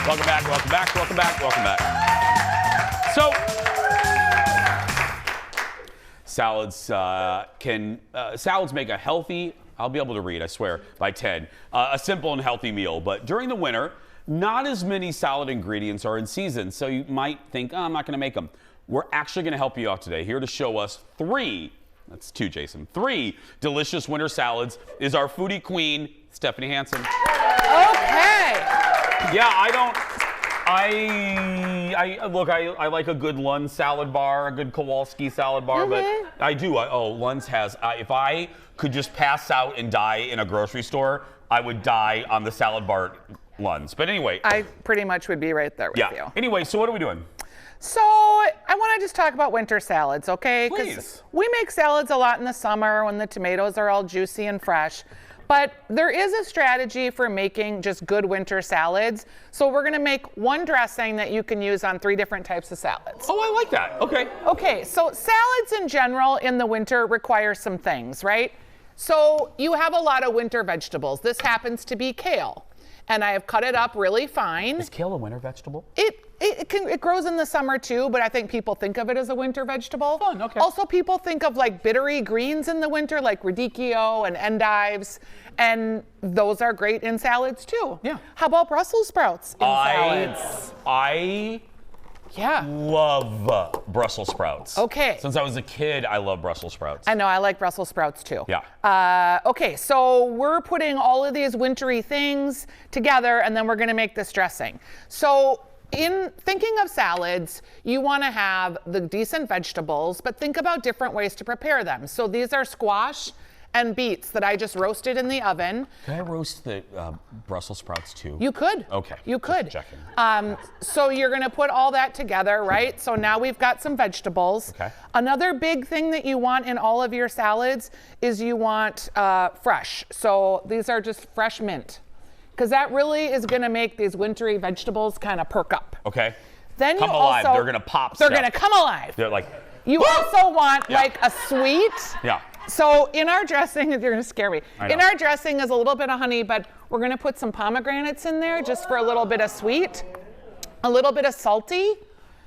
Welcome back, welcome back, welcome back, welcome back. So, salads salads make a healthy, I'll be able to read, I swear, by 10, a simple and healthy meal. But during the winter, not as many salad ingredients are in season, so you might think, oh, I'm not going to make them. We're actually going to help you out today. Here to show us that's two, Jason, 3 delicious winter salads is our foodie queen, Stephanie Hansen. Okay. Yeah, I like a good Lund's salad bar, a good Kowalski salad bar, but I do. Lund's has, if I could just pass out and die in a grocery store, I would die on the salad bar Lund's. But anyway. I pretty much would be right there with you. Anyway, so what are we doing? So I want to just talk about winter salads, okay? Please. We make salads a lot in the summer when the tomatoes are all juicy and fresh. But there is a strategy for making just good winter salads. So we're going to make one dressing that you can use on 3 different types of salads. Oh, I like that. Okay. Okay, so salads in general in the winter require some things, right? So you have a lot of winter vegetables. This happens to be kale. And I have cut it up really fine. Is kale a winter vegetable? It grows in the summer too, but I think people think of it as a winter vegetable. Fun, okay. Also, people think of like bittery greens in the winter, like radicchio and endives, and those are great in salads too. Yeah. How about Brussels sprouts in salads? I love Brussels sprouts. Okay. Since I was a kid, I love Brussels sprouts. I know, I like Brussels sprouts too. Yeah. Okay, so we're putting all of these wintry things together, and then we're gonna make this dressing. So in thinking of salads, you wanna have the decent vegetables, but think about different ways to prepare them. So these are squash and beets that I just roasted in the oven. Can I roast the Brussels sprouts too? You could. Okay. You could. Just checking. So you're gonna put all that together, right? So now we've got some vegetables. Okay. Another big thing that you want in all of your salads is you want fresh. So these are just fresh mint, because that really is gonna make these wintry vegetables kind of perk up. Okay. Then come you alive. also, They're gonna pop. They're gonna come alive. They're like. You also want like a sweet. Yeah. So in our dressing, you're gonna scare me. I know. In our dressing is a little bit of honey, but we're gonna put some pomegranates in there just for a little bit of sweet, a little bit of salty.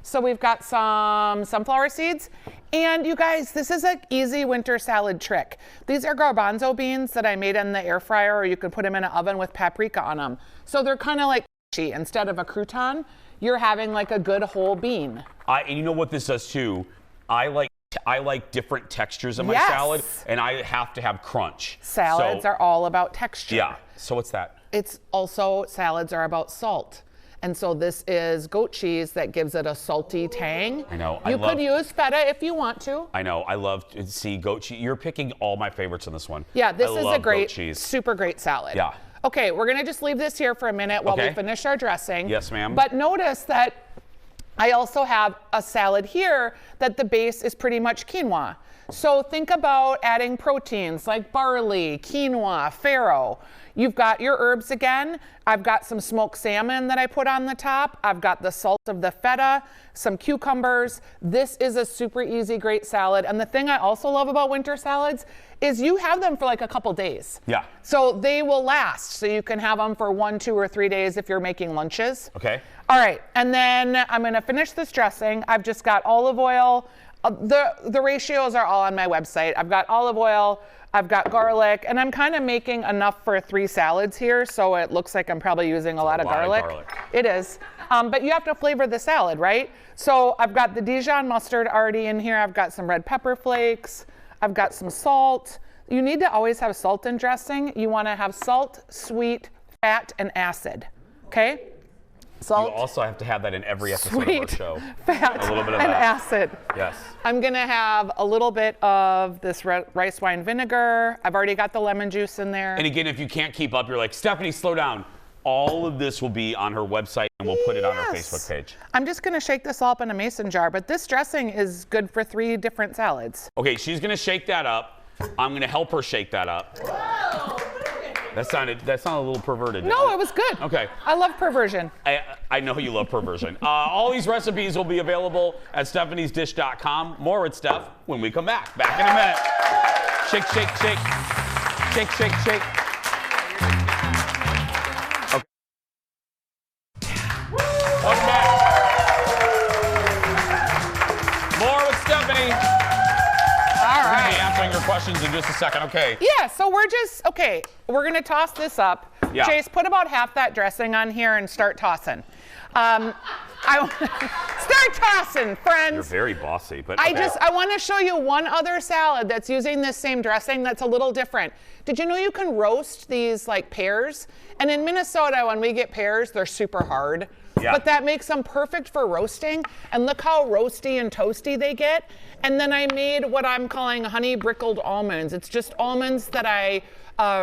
So we've got some sunflower seeds. And you guys, this is an easy winter salad trick. These are garbanzo beans that I made in the air fryer, or you could put them in an oven with paprika on them. So they're kind of like instead of a crouton, you're having like a good whole bean. And you know what this does too? I like different textures in my salad, and I have to have crunch. Salads are all about texture. Yeah. So what's that? It's also, salads are about salt. And so this is goat cheese that gives it a salty tang. I know. You could use feta if you want to. I know. I love to see goat cheese. You're picking all my favorites in this one. Yeah, this is a great, goat cheese. super great salad. Yeah. Okay, we're gonna just leave this here for a minute while we finish our dressing. Yes, ma'am. But notice that I also have a salad here that the base is pretty much quinoa. So think about adding proteins like barley, quinoa, farro. You've got your herbs again. I've got some smoked salmon that I put on the top. I've got the salt of the feta, some cucumbers. This is a super easy, great salad. And the thing I also love about winter salads is you have them for like a couple days. Yeah. So they will last. So you can have them for 1, 2, or 3 days if you're making lunches. Okay. All right, and then I'm gonna finish this dressing. I've just got olive oil. The ratios are all on my website. I've got olive oil, I've got garlic, and I'm kind of making enough for 3 salads here, so it looks like I'm probably using a lot of garlic. It is, but you have to flavor the salad, right? So I've got the Dijon mustard already in here. I've got some red pepper flakes. I've got some salt. You need to always have salt in dressing. You wanna have salt, sweet, fat, and acid, okay? Salt, you also have to have that in every episode sweet, of our show. Fat, a little bit of and that. acid. Yes. I'm gonna have a little bit of this rice wine vinegar. I've already got the lemon juice in there. And again, if you can't keep up, you're like, Stephanie, slow down. All of this will be on her website, and we'll put it on our Facebook page. I'm just gonna shake this all up in a mason jar, but this dressing is good for 3 different salads. Okay, she's gonna shake that up. I'm gonna help her shake that up. Whoa. That sounded a little perverted. No, it was good. Okay. I love perversion. I know you love perversion. All these recipes will be available at stephaniesdish.com. More with Steph when we come back. Back in a minute. Shake, shake, shake. Shake, shake, shake. Okay. questions in just a second. Okay. Yeah, so we're going to toss this up. Yeah. Chase, put about half that dressing on here and start tossing. Start tossing, friends. You're very bossy, but I want to show you one other salad that's using this same dressing that's a little different. Did you know you can roast these like pears? And in Minnesota, when we get pears, they're super hard. Yeah. But that makes them perfect for roasting. And look how roasty and toasty they get. And then I made what I'm calling honey brickled almonds. It's just almonds that I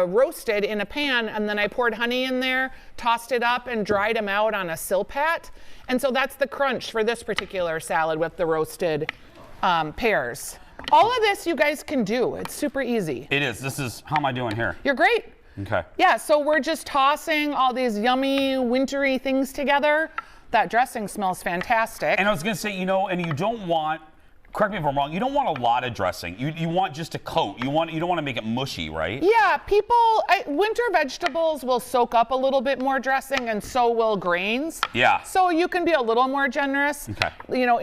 roasted in a pan, and then I poured honey in there, tossed it up, and dried them out on a silpat. And so that's the crunch for this particular salad with the roasted pears. All of this you guys can do. It's super easy. It is. How am I doing here? You're great. Okay. Yeah, so we're just tossing all these yummy, wintry things together. That dressing smells fantastic. And I was going to say, and you don't want, correct me if I'm wrong, you don't want a lot of dressing. You want just a coat. You don't want to make it mushy, right? Yeah, winter vegetables will soak up a little bit more dressing, and so will grains. Yeah. So you can be a little more generous. Okay.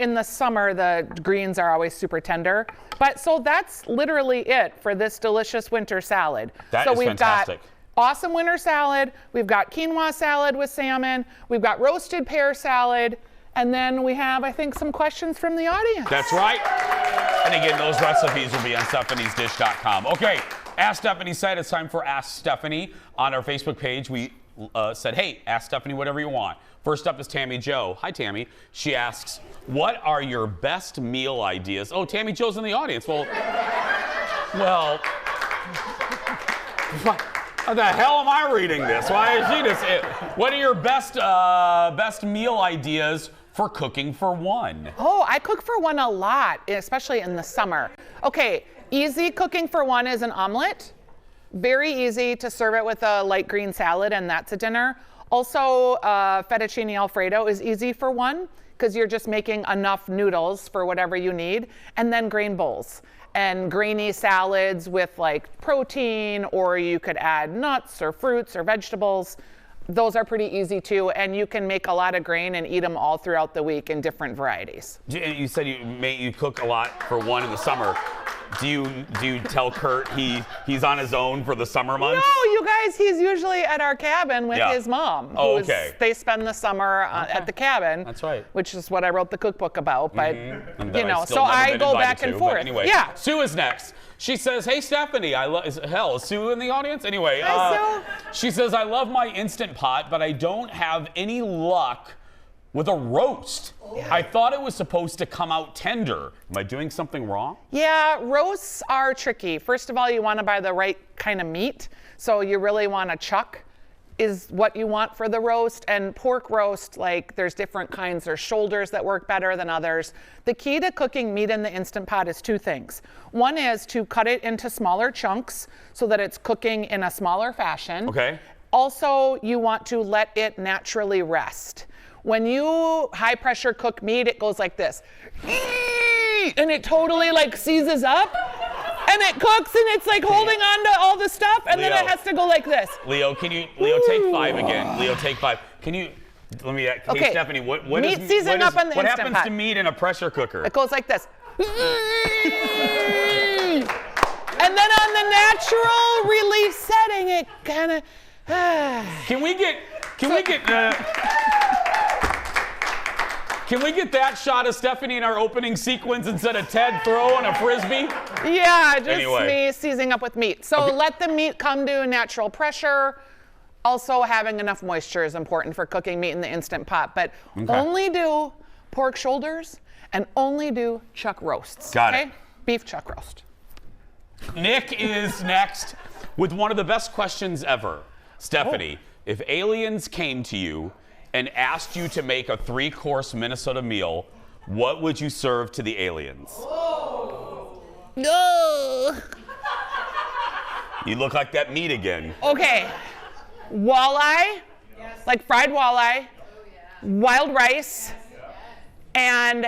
In the summer, the greens are always super tender. But so that's literally it for this delicious winter salad. That so is we've fantastic. got awesome winter salad. We've got quinoa salad with salmon. We've got roasted pear salad. And then we have, I think, some questions from the audience. That's right. And again, those recipes will be on stephaniesdish.com. Okay, Ask Stephanie said it's time for Ask Stephanie. On our Facebook page, we said, hey, ask Stephanie whatever you want. First up is Tammy Jo. Hi, Tammy. She asks, what are your best meal ideas? Oh, Tammy Jo's in the audience. Well, how the hell am I reading this? Why is she just? What are your best meal ideas for cooking for one? Oh, I cook for one a lot, especially in the summer. Okay, easy cooking for one is an omelet. Very easy to serve it with a light green salad, and that's a dinner. Also, fettuccine Alfredo is easy for one because you're just making enough noodles for whatever you need. And then grain bowls and grainy salads with like protein, or you could add nuts or fruits or vegetables. Those are pretty easy too, and you can make a lot of grain and eat them all throughout the week in different varieties. You said you cook a lot for one in the summer. Do you tell Kurt he's on his own for the summer months? No, you guys, he's usually at our cabin with his mom. Oh, okay. They spend the summer at the cabin. That's right. Which is what I wrote the cookbook about. But so I go back and forth. But anyway, yeah. Sue is next. She says, "Hey Stephanie, is Sue in the audience?" Anyway, Hi, Sue. She says, "I love my Instant Pot, but I don't have any luck with a roast. I thought it was supposed to come out tender. Am I doing something wrong?" Yeah, roasts are tricky. First of all, you want to buy the right kind of meat. So you really want a chuck is what you want for the roast. And pork roast, like there's different kinds. There's shoulders that work better than others. The key to cooking meat in the Instant Pot is two things. One is to cut it into smaller chunks so that it's cooking in a smaller fashion. Okay. Also, you want to let it naturally rest. When you high pressure cook meat, it goes like this. And it totally like seizes up. And it cooks and it's like holding on to all the stuff. And then it has to go like this. Leo, take 5 again. Leo, take 5. Hey Stephanie, what happens to meat in a pressure cooker? It goes like this. And then on the natural release setting, it kind of. Can we get that shot of Stephanie in our opening sequence instead of Ted throwing a frisbee? Yeah, just me seizing up with meat. So let the meat come to natural pressure. Also, having enough moisture is important for cooking meat in the Instant Pot. But only do pork shoulders and only do chuck roasts. Got it. Beef chuck roast. Nick is next with one of the best questions ever. Stephanie, if aliens came to you and asked you to make a 3-course Minnesota meal, what would you serve to the aliens? No. You look like that meat again. Okay. Walleye, like fried walleye, wild rice, and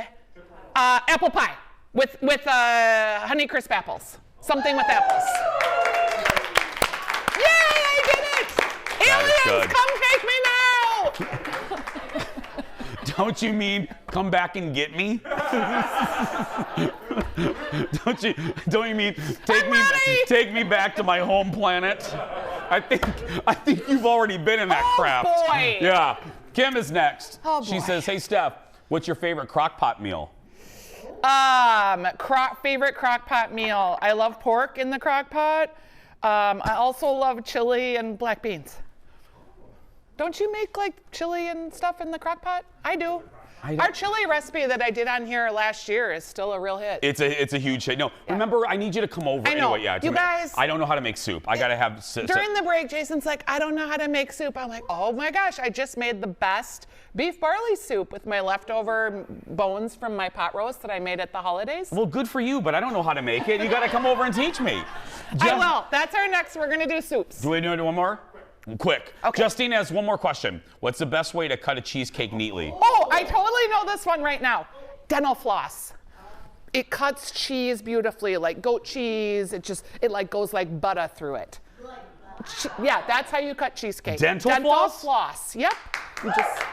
apple pie with Honey Crisp apples. Something with apples. Yay, I did it! Aliens, come take me now! Don't you mean come back and get me? Don't you mean take me back to my home planet? I think you've already been in that crap. Oh boy. Yeah. Kim is next. Oh boy. She says, "Hey Steph, what's your favorite crock pot meal?" Favorite crock pot meal. I love pork in the crock pot. I also love chili and black beans. Don't you make like chili and stuff in the crock pot? I do. Our chili recipe that I did on here last year is still a real hit. It's a huge hit. No, yeah. Remember, I need you to come over I know. anyway. Yeah, you guys. I don't know how to make soup. I gotta have. During the break, Jason's like, I don't know how to make soup. I'm like, oh my gosh, I just made the best beef barley soup with my leftover bones from my pot roast that I made at the holidays. Well, good for you, but I don't know how to make it. You gotta come over and teach me. I will. That's our next. We're gonna do soups. Do we do one more? Quick. Okay. Justine has one more question. What's the best way to cut a cheesecake neatly? Oh, I totally know this one right now. Dental floss. It cuts cheese beautifully, like goat cheese. It like goes like butter through it. Yeah, that's how you cut cheesecake. Dental floss? Floss. Yep. You just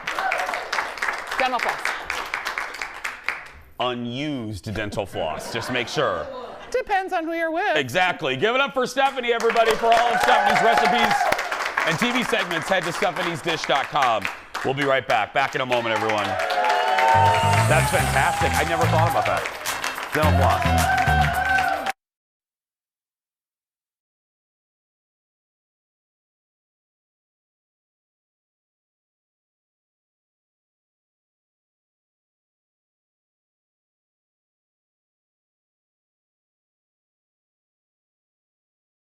dental floss. Unused dental floss. Just make sure. Depends on who you're with. Exactly. Give it up for Stephanie, everybody, for all of Stephanie's recipes and TV segments. Head to stephaniesdish.com. We'll be right back. Back in a moment, everyone. That's fantastic. I never thought about that. Dental floss.